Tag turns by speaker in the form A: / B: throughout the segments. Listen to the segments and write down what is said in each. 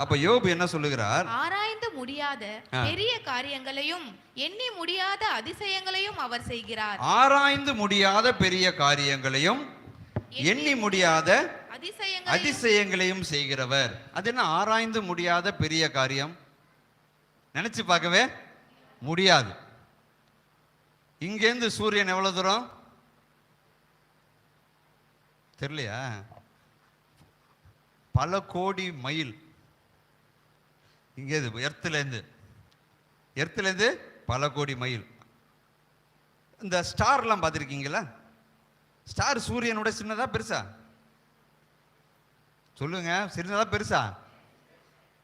A: அப்ப யோபு என்ன சொல்லுகிறார்?
B: ஆராய்ந்து முடியாத பெரிய காரியங்களையும் எண்ணி முடியாத அதிசயங்களையும் அவர் செய்கிறார்.
A: ஆராய்ந்து முடியாத பெரிய காரியங்களையும் எண்ணி முடியாத அதிசயங்களையும் செய்கிறவர். அது என்ன ஆராய்ந்து முடியாத பெரிய காரியம்? நினைச்சு பார்க்கவே முடியாது. இங்கேருந்து சூரியன் எவ்வளவு தூரம் தெரியலையா? பல கோடி மைல். இங்கே எர்த்துலேருந்து பல கோடி மைல். இந்த ஸ்டார்லாம் பார்த்துருக்கீங்களா? ஸ்டார் சூரியனோட சின்னதா பெருசா? சொல்லுங்க, சின்னதா பெருசா?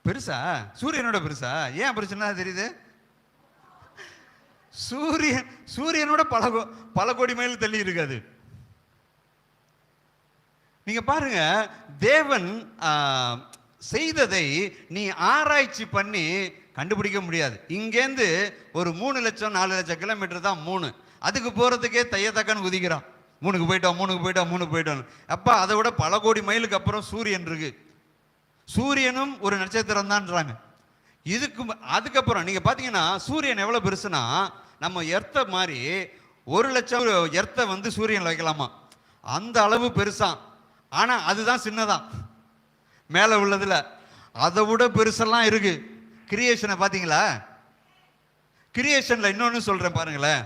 A: பெருசா? சூரியனோட பெருசா? ஏன் அப்படி சின்னதா தெரியுது? சூரியனோட பல கோடி மைல் தள்ளி இருக்காது. நீங்க பாருங்க, தேவன் செய்ததை நீ ஆராய்ச்சி பண்ணி கண்டுபிடிக்க முடியாது. இங்கேருந்து ஒரு 3 லட்சம் 4 லட்சம் கிலோமீட்டர் தான் 3. அதுக்கு போறதுக்கே தையத்தக்கன்னு குதிக்கிறான். 3க்கு போயிட்டோம். அப்ப அதை விட பல கோடி மைலுக்கு அப்புறம் சூரியன் இருக்கு. சூரியனும் ஒரு நட்சத்திரம் தான்றாங்க. அதுக்கப்புறம் நீங்க பாத்தீங்கன்னா சூரியன் எவ்வளவு பெருசுனா, நம்ம எர்த்த மாதிரி 1 லட்சம் எர்த்த வந்து சூரியன் வைக்கலாமா, அந்த அளவு பெருசா. ஆனா அதுதான் சின்னதான். மேல உள்ளதுல அதை விட பெருசெல்லாம் இருக்கு. கிரியேஷனை பாத்தீங்களா? கிரியேஷன்ல இன்னொன்னு சொல்றேன் பாருங்களேன்.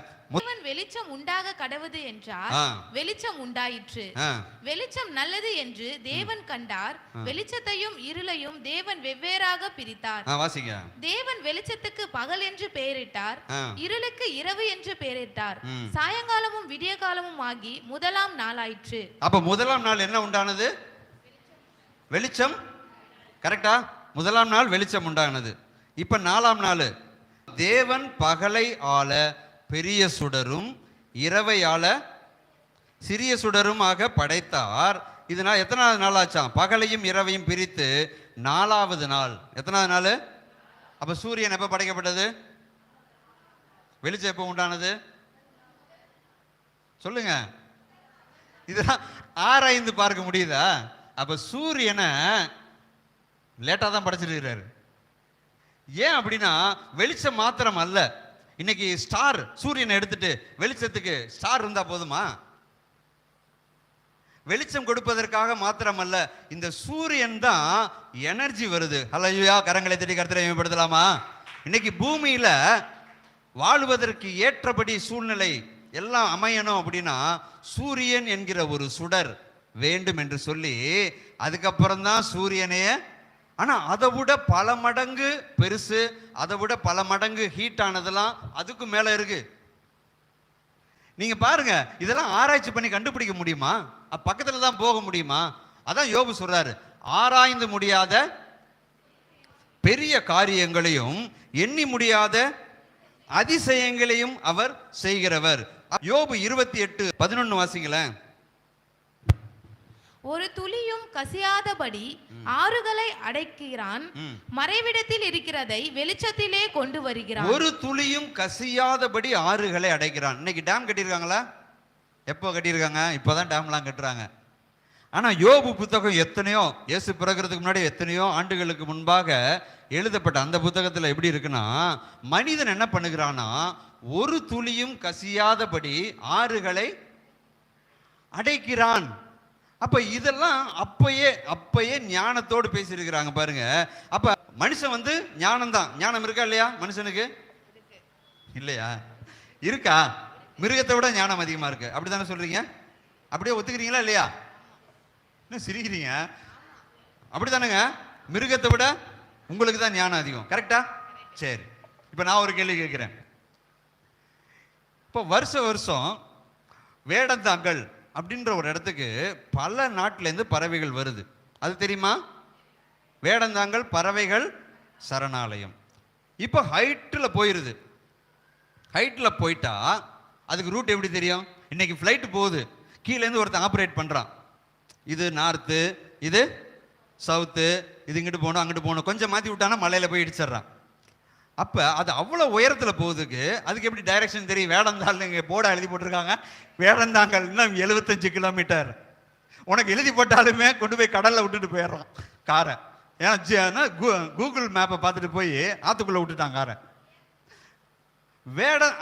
B: வெளிச்சம் உண்டாக கடவுது என்றார், வெளிச்சம் உண்டாயிற்று. வெளிச்சம் நல்லது என்று தேவன் கண்டார். வெளிச்சத்தையும் இருளையும் தேவன் வெவ்வேறாக பிரித்தார்.
A: வாசிங்க.
B: தேவன் வெளிச்சத்துக்கு பகல் என்று பெயரிட்டார், இருளுக்கு இரவு என்று பெயரிட்டார். சாயங்காலமும் விடிய காலமும் ஆகி முதலாம் நாள் ஆயிற்று.
A: அப்ப முதலாம் நாள் என்ன உண்டானது? வெளிச்சம். கரெக்டா? முதலாம் நாள் வெளிச்சம் உண்டானது. இப்ப 4ஆம் நாள் தேவன் பகலை ஆள பெரிய சுடரும் இரவை ஆள சிறிய சுடரும் ஆக படைத்தார். இதனால் எத்தனாவது நாள் ஆச்சாம்? பகலையும் இரவையும் பிரித்து 4ஆவது நாள். எத்தனாவது நாள்? அப்ப சூரியன் எப்ப படைக்கப்பட்டது? வெளிச்சம் எப்ப உண்டானது? சொல்லுங்க. இதெல்லாம் ஆராய்ந்து பார்க்க முடியுதா? அப்ப சூரியனை லேட்டா தான் படைச்சிருக்கிறாரு. ஏன் அப்படின்னா வெளிச்சம் மாத்திரம் அல்ல. இன்னைக்கு ஸ்டார் சூரியனை எடுத்துட்டு வெளிச்சத்துக்கு ஸ்டார் இருந்தா போதுமா? வெளிச்சம் கொடுப்பதற்காக மாத்திரம் அல்ல, இந்த சூரியன் தான் எனர்ஜி வருது. ஹல்லேலூயா. கரங்களை தட்டி கர்த்தரை மேம்படுத்தலாமா? இன்னைக்கு பூமியில வாழ்வதற்கு ஏற்றபடி சூழ்நிலை எல்லாம் அமையணும் அப்படின்னா சூரியன் என்கிற ஒரு சுடர் வேண்டும் என்று சொல்லி அதுக்கப்புறம் தான் சூரியனையே. ஆனா அதை விட பல மடங்கு பெருசு, அதை விட பல மடங்கு ஹீட் ஆனதெல்லாம் அதுக்கு மேல இருக்கு. நீங்க பாருங்க, இதெல்லாம் ஆராய்ச்சி பண்ணி கண்டுபிடிக்க முடியுமா? பக்கத்துல தான் போக முடியுமா? அதான் யோபு சொல்றாரு, ஆராய்ந்து முடியாத பெரிய காரியங்களையும் எண்ணி முடியாத அதிசயங்களையும் அவர் செய்கிறவர். யோபு 28:11 வாசிங்களேன்.
B: ஒரு துளியும் கசியாதபடி ஆறுகளை அடைக்கிறான், மறைவிடத்தில் இருக்கிறதை வெளிச்சத்திலே கொண்டு வருகிறான். ஒரு துளியும் கசியாதபடி ஆறுகளை அடைக்கிறான். இன்னைக்கு டேம் கட்டியிருக்காங்களா? எப்போ கட்டியிருக்காங்க? இப்போதான் டேம்லாம் கட்டுறாங்க. ஆனா யோபு புத்தகம் எத்தனையோ, இயேசு பிறக்கிறதுக்கு முன்னாடி எத்தனையோ ஆண்டுகளுக்கு முன்பாக எழுதப்பட்ட அந்த புத்தகத்துல எப்படி இருக்குன்னா, மனிதன் என்ன பண்ணுகிறான்னா ஒரு துளியும் கசியாதபடி ஆறுகளை அடைக்கிறான். அப்ப இதெல்லாம் அப்பயே ஞானத்தோடு பேசியிருக்கிறாங்க பாருங்க. அப்ப மனுஷன் வந்து ஞானம் தான். ஞானம் இருக்கா இல்லையா மனுஷனுக்கு? இல்லையா? இருக்கா? மிருகத்தை விட ஞானம் அதிகமா இருக்கு. அப்படித்தானே சொல்றீங்க? அப்படியே ஒத்துக்கிறீங்களா இல்லையா? என்ன சிரிக்கிறீங்க? அப்படித்தானுங்க. மிருகத்தை விட உங்களுக்கு தான் ஞானம் அதிகம். கரெக்டா? சரி, இப்ப நான் ஒரு கேள்வி கேட்கிறேன். இப்போ வருஷம் வேடந்தாங்கல் அப்படின்ற ஒரு இடத்துக்கு பல நாட்டிலேருந்து பறவைகள் வருது. அது தெரியுமா? வேடந்தாங்கல் பறவைகள் சரணாலயம். இப்போ ஹைட்டில் போயிருது. ஹைட்டில் போயிட்டா அதுக்கு ரூட் எப்படி தெரியும்? இன்னைக்கு ஃப்ளைட்டு போகுது, கீழேருந்து ஒருத்தன் ஆப்ரேட் பண்ணுறான். இது நார்த்து, இது சவுத்து, இது இங்கிட்டு போகணும் அங்கிட்டு போகணும், கொஞ்சம் மாற்றி விட்டானா மலையில் போய் இடிச்சிட்றான். அப்போ அது அவ்வளோ உயரத்தில் போகுதுக்கு அதுக்கு எப்படி டைரக்ஷன் தெரியும்? வேடந்தாங்கல் இங்கே போர்டை எழுதி போட்டிருக்காங்க, வேடந்தாங்கல் இன்னும் 75 கிலோமீட்டர். உனக்கு எழுதி போட்டாலுமே கொண்டு போய் கடலில் விட்டுட்டு போயிடுறான் காரை. ஏன்னா கூகுள் மேப்பை பார்த்துட்டு போய் ஆத்துக்குள்ள விட்டுட்டாங்க காரன்.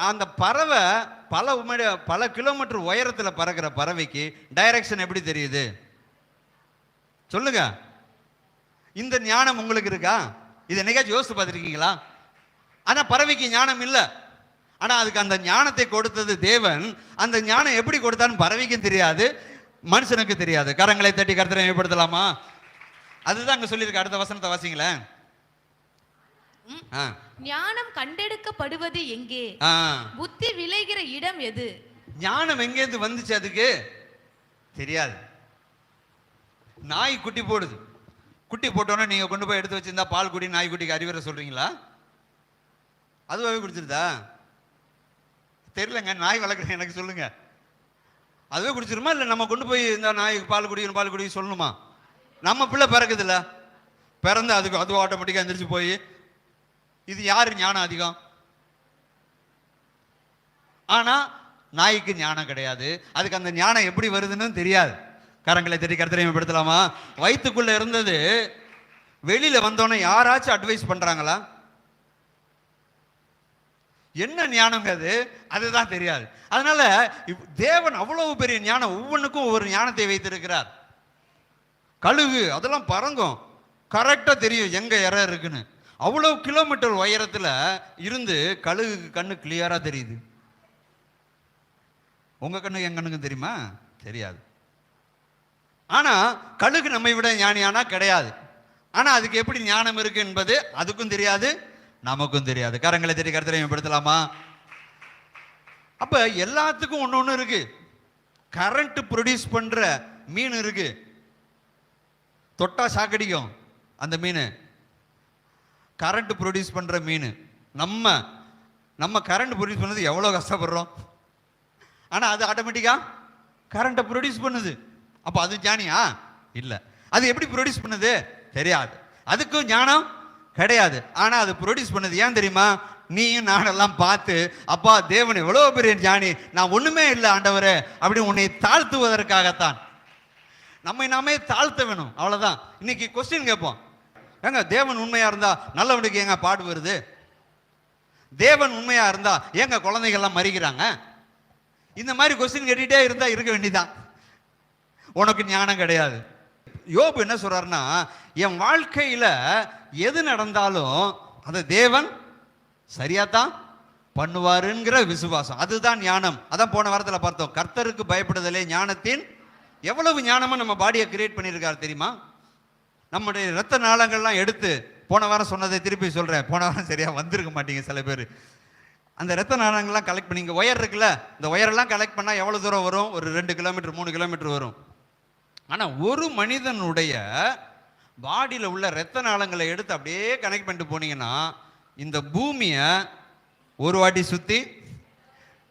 B: அந்த பறவை பல கிலோமீட்டர் உயரத்தில் பறக்கிற பறவைக்கு டைரக்ஷன் எப்படி தெரியுது சொல்லுங்க? இந்த ஞானம் உங்களுக்கு இருக்கா? இது என்னைக்காச்சும் யோசித்து பார்த்துருக்கீங்களா? ஆனா பறவைக்கு ஞானம் இல்லை. ஆனா அதுக்கு அந்த ஞானத்தை கொடுத்தது தேவன். அந்த ஞானம் எப்படி கொடுத்தான்னு பறவைக்கும் தெரியாது, மனுஷனுக்கு தெரியாது. கரங்களை தட்டி கர்த்தரை மேம்படுத்தலாமா? அதுதான் அங்க சொல்லியிருக்கு. அடுத்த வசனத்தை வாசிங்களேன்.
C: ஞானம் கண்டெடுக்கப்படுவது எங்கே? புத்தி விளைகிற இடம் எது?
B: ஞானம் எங்கேருந்து வந்துச்சு அதுக்கு தெரியாது. நாய் குட்டி போடுது. குட்டி போட்டோன்னா நீங்க கொண்டு போய் எடுத்து வச்சிருந்தா பால் குடி நாய்க்குட்டிக்கு அறிவுரை சொல்றீங்களா? அதுவாகவே குடிச்சிருதா? தெரியலங்க. நாய் வளர்க்குறேன் எனக்கு சொல்லுங்க. அதுவே குடிச்சிருமா? இல்லை நம்ம கொண்டு போய் இந்த நாய்க்கு பால் குடிக்கணும் சொல்லணுமா? நம்ம பிள்ளை பிறக்குது இல்ல, பிறந்து அதுவும் ஆட்டோமேட்டிக்காக எந்திரிச்சு போய், இது யாரு ஞானம் அதிகம்? ஆனா நாய்க்கு ஞானம் கிடையாது. அதுக்கு அந்த ஞானம் எப்படி வருதுன்னு தெரியாது. கரங்களை தட்டி கர்த்தரை மேம்படுத்தலாமா? வயிற்றுக்குள்ள இருந்தது வெளியில வந்தோன்னே யாராச்சும் அட்வைஸ் பண்றாங்களா? என்ன ஞானம் அது? அதுதான் தெரியாது. அதனால தேவன் அவ்வளவு பெரிய ஞானம், ஒவ்வொன்றுக்கும் ஒவ்வொரு ஞானத்தை வைத்திருக்கிறார். கழுகு அதெல்லாம் பறங்கும், கரெக்டா தெரியும் எங்க இறை இருக்குன்னு. அவ்வளவு கிலோமீட்டர் உயரத்துல இருந்து கழுகு கண்ணு கிளியரா தெரியுது. உங்க கண்ணுக்கு என் கண்ணுக்கும் தெரியுமா? தெரியாது. ஆனா கழுகு நம்மை விட ஞானியானா கிடையாது. ஆனா அதுக்கு எப்படி ஞானம் இருக்கு என்பது அதுக்கும் தெரியாது, நமக்கும் தெரியாது. கரங்களை தட்டி கர்த்தரை மேம்படுத்தலாமா? அப்ப எல்லாத்துக்கும் ஒண்ணு இருக்கு. கரண்ட் ப்ரொடியூஸ் பண்ற மீன் இருக்கு, தொட்டா சாக்கடிக்கும் அந்த மீன். கரண்ட் ப்ரொடியூஸ் பண்ற மீன். நம்ம கரண்ட் ப்ரொடியூஸ் பண்ணது எவ்வளவு கஷ்டப்படுறோம். ஆனா அது ஆட்டோமேட்டிக்கா கரண்ட்டை ப்ரொடியூஸ் பண்ணுது. அப்ப அது ஞானியா? இல்ல. அது எப்படி ப்ரொடியூஸ் பண்ணுது தெரியாது, அதுக்கும் ஞானம் கிடையாது. ஆனா அது ப்ரொடியூஸ் பண்ணுது. ஏன் தெரியுமா? நீயும் நானெல்லாம் பார்த்து, அப்பா தேவன் எவ்வளவு பெரிய ஞானி, நான் ஒண்ணுமே இல்லை ஆண்டவரே அப்படி உன்னை தாழ்த்துவதற்காகத்தான். நம்மை நாமே தாழ்த்த வேணும், அவ்வளவுதான். இன்னைக்கு கொஸ்டின் கேட்போம், ஏங்க தேவன் உண்மையா இருந்தா நல்லவனுக்கு ஏங்க பாடு வருது? தேவன் உண்மையா இருந்தா ஏங்க குழந்தைகள்லாம் மறிக்கிறாங்க? இந்த மாதிரி கொஸ்டின் கேட்டுட்டே இருந்தா இருக்க வேண்டியதான். உனக்கு ஞானம் கிடையாது. யோபு என்ன சொல்றாருன்னா, என் வாழ்க்கையில எது நடந்தாலும் அதை தேவன் சரியாத்தான் பண்ணுவாருங்கிற விசுவாசம், அதுதான் ஞானம். அதான் போன வாரத்தில் பார்த்தோம், கர்த்தருக்கு பயப்படுதலே ஞானத்தின். எவ்வளவு ஞானமா நம்ம பாடியை கிரியேட் பண்ணியிருக்காரு தெரியுமா? நம்முடைய ரத்த நாளங்கள்லாம் எடுத்து, போன வாரம் சொன்னதை திருப்பி சொல்றேன், போன வாரம் சரியா வந்திருக்க மாட்டீங்க சில பேர். அந்த ரத்த நாளங்கள்லாம் கலெக்ட் பண்ணி, இங்கே ஒயர் இருக்குல்ல, இந்த ஒயரெல்லாம் கலெக்ட் பண்ணால் எவ்வளோ தூரம் வரும்? ஒரு 2 கிலோமீட்டர் 3 கிலோமீட்டர் வரும். ஆனால் ஒரு மனிதனுடைய பாடியில் உள்ள ரத்த நாளங்களை எடுத்து அப்படியே கனெக்ட் பண்ணிட்டு போனீங்கன்னா, இந்த பூமியை ஒரு வாட்டி சுற்றி,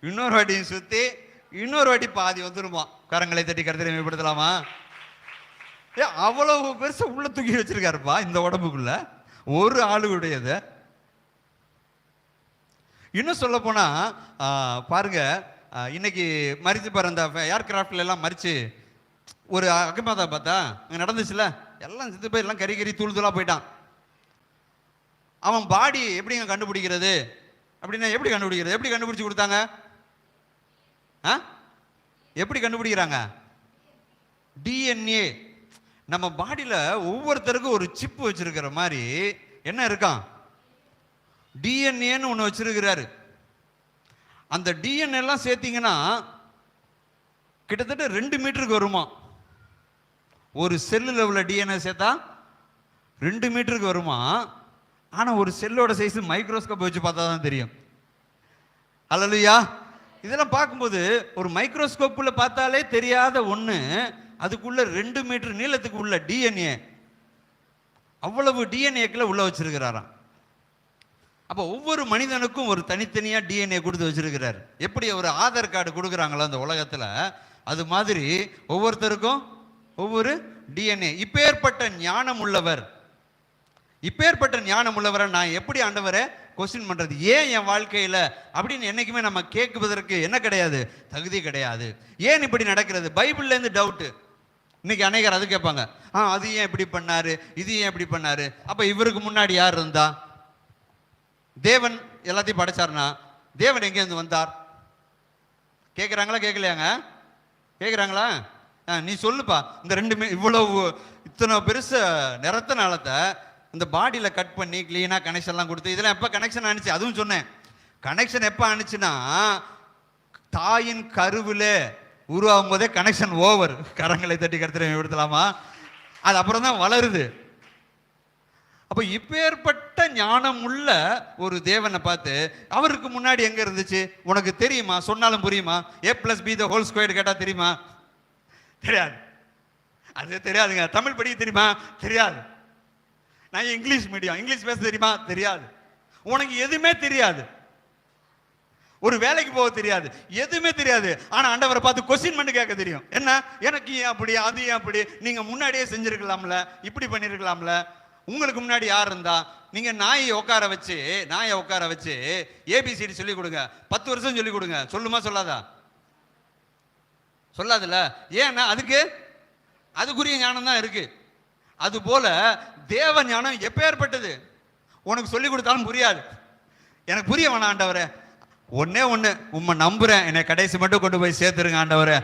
B: இன்னொரு வாட்டியும் சுற்றி, இன்னொரு வாட்டி பாதி வந்துருமா. கரங்களை தட்டி கருத்தை மேம்படுத்தலாமா? அவ்வளவு பெருசு உள்ள தூக்கி வச்சிருக்காருப்பா இந்த உடம்புக்குள்ள, ஒரு ஆளுடையது. இன்னும் சொல்ல போனா பாருங்க, இன்னைக்கு மறிச்சு பாரு, அந்த ஏர்கிராஃப்ட்ல எல்லாம் மறிச்சு ஒரு அகமதா பார்த்தா அங்கே நடந்துச்சுல, எல்லாம் செத்து போய் எல்லாம் கறி தூள் தூளா போயிட்டான். அவன் பாடி எப்படிங்க கண்டுபிடிக்கிறது அப்படின்னா, எப்படி கண்டுபிடிக்கிறது? எப்படி கண்டுபிடிச்சு கொடுத்தாங்க? எப்படி கண்டுபிடிக்கிறாங்க? டிஎன்ஏ. நம்ம பாடியில ஒவ்வொருத்தருக்கும் ஒரு சிப்பு வச்சிருக்கிற மாதிரி என்ன இருக்கான்? டிஎன்ஏன்னு ஒன்று வச்சிருக்கிறாரு. அந்த டிஎன்ஏ எல்லாம் சேர்த்தீங்கன்னா கிட்டத்தட்ட 2 மீட்டருக்கு வருமா. ஒரு செல்லுல உள்ள டிஎன்ஏ சேர்த்தா 2 மீட்டருக்கு வருமா. ஆனா ஒரு செல்லோட சைஸ் மைக்ரோஸ்கோப் வச்சு பார்த்தா தான் தெரியும். அல்லேலூயா. இதெல்லாம் பார்க்கும்போது ஒரு மைக்ரோஸ்கோப்ல பார்த்தாலே தெரியாத ஒண்ணு, அதுக்குள்ள 2 மீட்டர் நீளத்துக்கு உள்ள டிஎன்ஏ, அவ்வளவு டிஎன்ஏக்களை உள்ள வச்சிருக்கிறாராம். அப்போ ஒவ்வொரு மனிதனுக்கும் ஒரு தனித்தனியா டிஎன்ஏ கொடுத்து வச்சிருக்கிறார். எப்படி ஒரு ஆதார் கார்டு கொடுக்குறாங்களோ அந்த உலகத்துல, அது மாதிரி ஒவ்வொருத்தருக்கும் ஒவ்வொரு டிஎன்ஏ. இப்பேற்பட்ட ஞானம் உள்ளவர், இப்பேற்பட்ட ஞானம் உள்ளவரை நான் எப்படி ஆண்டவரை கொஸ்டின் பண்றது? ஏன் என் வாழ்க்கையில அப்படின்னு என்னைக்குமே நம்ம கேட்குவதற்கு என்ன கிடையாது, தகுதி கிடையாது. ஏன் இப்படி நடக்கிறது? பைபிள்ல இருந்து டவுட்.
A: இன்னைக்கு அநேகர் அது கேட்பாங்க, அது ஏன் இப்படி பண்ணாரு, இது ஏன் இப்படி பண்ணாரு. அப்ப இவருக்கு முன்னாடி யார் இருந்தா? தேவன் எல்லாத்தையும் படைச்சாருன்னா தேவன் எங்க இருந்து வந்தார்? கேட்குறாங்களா கேட்கலையாங்க? கேட்குறாங்களா? நீ சொல்லுப்பா. இந்த ரெண்டுமே இவ்வளவு இத்தனை பெருசு நிறத்த நாளத்தை இந்த பாடியில் கட் பண்ணி கிளீனாக கனெக்ஷன்லாம் கொடுத்து இதெல்லாம் எப்போ கனெக்ஷன் ஆனிச்சு? அதுவும் சொன்னேன், கனெக்ஷன் எப்போ ஆனிச்சுன்னா தாயின் கருவில் உருவாகும் போதே கனெக்ஷன் ஓவர். கரங்களை தட்டி கருத்துரை விடுத்தலாமா? அது அப்புறம் தான் வளருது. அப்போ இப்பேற்பட்ட ஞானம் உள்ள ஒரு தேவனை பார்த்து அவருக்கு முன்னாடி எங்க இருந்துச்சு உனக்கு தெரியுமா? சொன்னாலும் புரியுமா? A+B² கேட்டா தெரியுமா? தெரியாது. அது தெரியாதுங்க. தமிழ் படிக்க தெரியுமா? தெரியாது. நான் இங்கிலீஷ் மீடியம், இங்கிலீஷ் பேச தெரியுமா? தெரியாது. உனக்கு எதுவுமே தெரியாது. ஒரு வேலைக்கு போக தெரியாது, எதுவுமே தெரியாது. ஆனா ஆண்டவரை பார்த்து கொஸ்டின் பண்ணி கேட்க தெரியும். என்ன, எனக்கு ஏன் அப்படி, அது ஏன் அப்படி, நீங்க முன்னாடியே செஞ்சிருக்கலாம்ல, இப்படி பண்ணிருக்கலாம்ல, உங்களுக்கு முன்னாடி யார் இருந்தா? நீங்க நாயை உட்கார வச்சு ABCD சொல்லி கொடுங்க, 10 வருஷம் சொல்லி கொடுங்க, சொல்லுமா சொல்லாதா? சொல்லாதுல்ல. ஏன்னா அதுக்குரிய ஞானம் தான் இருக்கு. அது போல தேவ ஞானம் எப்பேற்பட்டது. உனக்கு சொல்லி கொடுத்தாலும் புரியாது. எனக்கு புரிய வேணாம் ஆண்டவரே, ஒன்னே ஒண்ணு, உம்மை நம்புறேன், என்னை கடைசி மட்டும் கொண்டு போய் சேர்த்துருங்க ஆண்டவரே.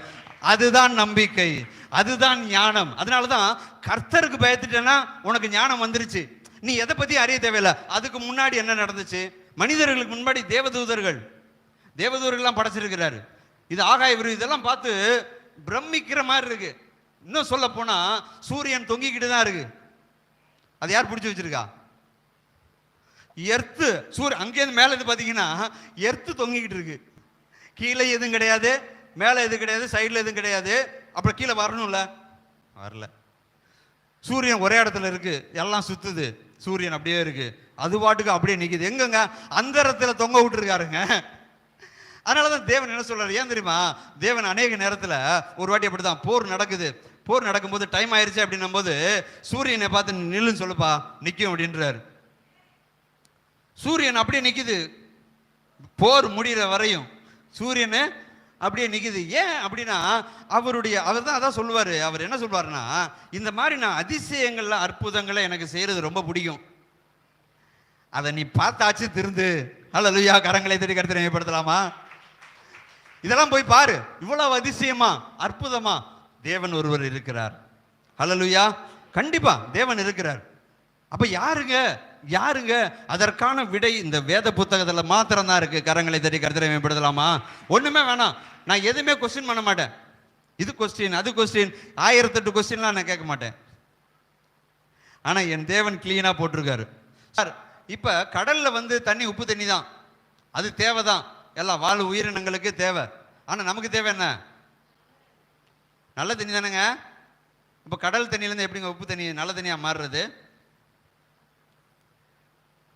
A: அதுதான் நம்பிக்கை, அதுதான் ஞானம். அதனாலதான் கர்த்தருக்கு பயத்துட்டேன்னா உனக்கு ஞானம் வந்துருச்சு. நீ எதை பத்தி அறிய தேவையில்லை. அதுக்கு முன்னாடி என்ன நடந்துச்சு? மனிதர்களுக்கு முன்னாடி தேவதூதர்கள்லாம் படைச்சிருக்கிறாரு. இது ஆகாய விரு இதெல்லாம் பார்த்து பிரமிக்கிற மாதிரி இருக்கு. இன்னும் சொல்ல போனா சூரியன் தொங்கிக்கிட்டு தான் இருக்கு. அது யார் பிடிச்சி வச்சிருக்கா? எர்த்து. சூரியன் அங்கேருந்து மேலே இது பார்த்தீங்கன்னா எர்த்து தொங்கிக்கிட்டு இருக்கு. கீழே எதுவும் கிடையாது, மேலே எதுவும் கிடையாது, சைடில் எதுவும் கிடையாது. அப்புறம் கீழே வரணும்ல, வரல. சூரியன் ஒரே இடத்துல இருக்கு, எல்லாம் சுத்துது, சூரியன் அப்படியே இருக்கு, அது பாட்டுக்கு அப்படியே நிக்குது. எங்கங்க? அந்தரத்தில் தொங்க விட்டுருக்காருங்க. அதனாலதான் தேவன் என்ன சொல்றாரு? ஏன் தெரியுமா? தேவன் அநேக நேரத்தில் ஒரு வாட்டி அப்படிதான் போர் நடக்குது. போர் நடக்கும்போது டைம் ஆயிருச்சு அப்படின்னும் போது சூரியனை பார்த்து நில்லுன்னு சொல்லுப்பா, நிற்கும் அப்படின்றாரு. சூரியன் அப்படியே நிக்குது, போர் முடிகிற வரையும் சூரியன் அப்படியே நிக்குது. ஏன் அப்படின்னா அவர் தான் அதான் சொல்லுவாரு. அவர் என்ன சொல்வாருன்னா, இந்த மாதிரி நான் அதிசயங்கள்ல அற்புதங்களை எனக்கு செய்யறது ரொம்ப பிடிக்கும், அதை நீ பார்த்தாச்சு திருந்து. ஹல்லேலூயா. கரங்களை தட்டி கர்த்தரை மகிமைப்படுத்தலாமா? இதெல்லாம் போய் பாரு, இவ்வளவு அதிசயமா அற்புதமா தேவன் ஒருவர் இருக்கிறார். ஹல்லேலூயா. கண்டிப்பா தேவன் இருக்கிறார். அப்ப யாருங்க? அதற்கான விடை இந்த வேத புத்தகத்தில் மாத்திரம் தான் இருக்கு. கரங்களை தட்டி கர்த்தரை மேம்படுத்தலாமா? ஒண்ணுமே வேணாம். நான் எதுவுமே கொஸ்டின் பண்ண மாட்டேன். இது கொஸ்டின், அது கொஸ்டின், 1008 கொஸ்டின்லாம் நான் கேட்க மாட்டேன். ஆனா என் தேவன் கிளீனா போட்டிருக்காரு. சார், இப்ப கடல்ல தண்ணி உப்பு தண்ணி தான், அது தேவைதான், எல்லாம் வாழ் உயிரினங்களுக்கு தேவை. ஆனா நமக்கு தேவை என்ன? நல்ல தண்ணி தானேங்க. இப்ப கடல் தண்ணியிலேருந்து எப்படிங்க உப்பு தண்ணி நல்ல தண்ணியா மாறுறது?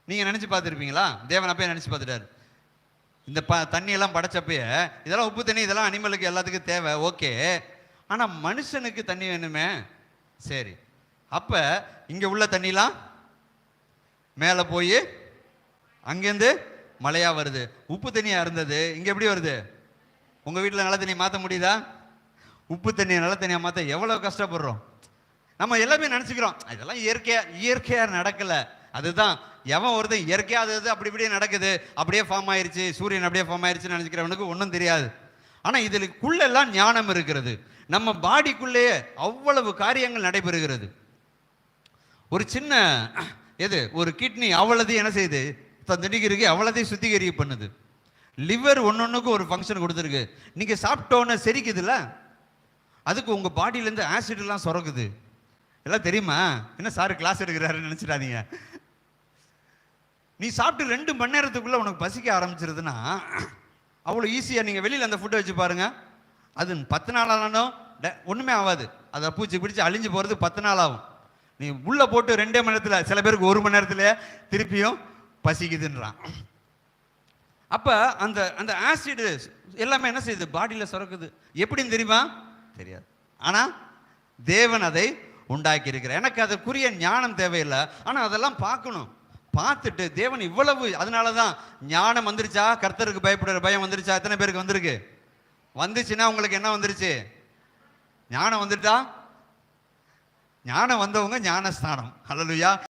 A: நீங்க நினைச்சு பார்த்துருப்பீங்களா? தேவன் அப்பயே நினைச்சு பார்த்துட்டாரு. இந்த தண்ணியெல்லாம் படைச்சப்பயே இதெல்லாம் உப்பு தண்ணி, இதெல்லாம் அனிமலுக்கு எல்லாத்துக்கும் தேவை, ஓகே. ஆனா மனுஷனுக்கு தண்ணி வேணுமே. சரி, அப்ப இங்க உள்ள தண்ணிலாம் மேல போய் அங்கேருந்து மழையா வருது. உப்பு தண்ணியா இருந்தது, இங்க எப்படி வருது? உங்க வீட்டுல நல்ல தண்ணி மாற்ற முடியுதா? உப்பு தண்ணியை நல்ல தண்ணியா மாற்ற எவ்வளவு கஷ்டப்படுறோம். நம்ம எல்லாமே நினைச்சுக்கிறோம் இதெல்லாம் இயற்கையா நடக்கல. அதுதான் எவன் ஒருத்தன் இயற்கையா அது அப்படி இப்படியே நடக்குது, அப்படியே ஃபார்ம் ஆயிருச்சு, சூரியன் அப்படியே ஃபார்ம் ஆயிருச்சுன்னு நினைச்சுக்கிறவனுக்கு ஒன்றும் தெரியாது. ஆனா இதுக்குள்ள எல்லாம் ஞானம் இருக்கிறது. நம்ம பாடிக்குள்ளேயே அவ்வளவு காரியங்கள் நடைபெறுகிறது. ஒரு சின்ன ஒரு கிட்னி அவ்வளோதையும் என்ன செய்யுது? தண்டிக்கு அவ்வளோதையும் சுத்திகரிப்பு பண்ணுது. லிவர் ஒன்னொன்னுக்கும் ஒரு ஃபங்க்ஷன் கொடுத்துருக்கு. நீங்க சாப்பிட்டோன்னு செரிக்குதுல்ல, அதுக்கு உங்க பாடியிலேருந்து ஆசிட் எல்லாம் சுரக்குது. எல்லாம் தெரியுமா? என்ன சாரு கிளாஸ் எடுக்கிறாருன்னு நினைச்சிடாதீங்க. நீ சாப்பிட்டு 2 மணி நேரத்துக்குள்ள உனக்கு பசிக்க ஆரம்பிச்சிருதுன்னா அவ்வளோ ஈஸியாக நீங்கள் வெளியில் அந்த ஃபுட்டை வச்சு பாருங்க. அது 10 நாள் ஆனாலும் ஒன்றுமே ஆகாது. அதை பூச்சி பிடிச்சி அழிஞ்சு போகிறது 10 நாள் ஆகும். நீ உள்ளே போட்டு 2 மணி நேரத்தில், சில பேருக்கு 1 மணி நேரத்தில் திருப்பியும் பசிக்குதுன்றான். அப்போ அந்த அந்த ஆசிட் எல்லாமே என்ன செய்யுது? பாடியில் சுரக்குது. எப்படின்னு தெரியுமா? தெரியாது. ஆனால் தேவன் அதை உண்டாக்கி இருக்கிறார். எனக்கு அதுக்குரிய ஞானம் தேவையில்லை, ஆனால் அதெல்லாம் பார்க்கணும். பார்த்துட்டு தேவன் இவ்வளவு, அதனால தான் ஞானம் வந்துருச்சா? கர்த்தருக்கு பயப்படுற பயம் வந்துருச்சா? எத்தனை பேருக்கு வந்திருக்கு? வந்துச்சுன்னா உங்களுக்கு என்ன வந்துருச்சு? ஞானம் வந்துட்டா
B: ஞானம் வந்தவங்க ஞானஸ்தானம். ஹல்லேலூயா.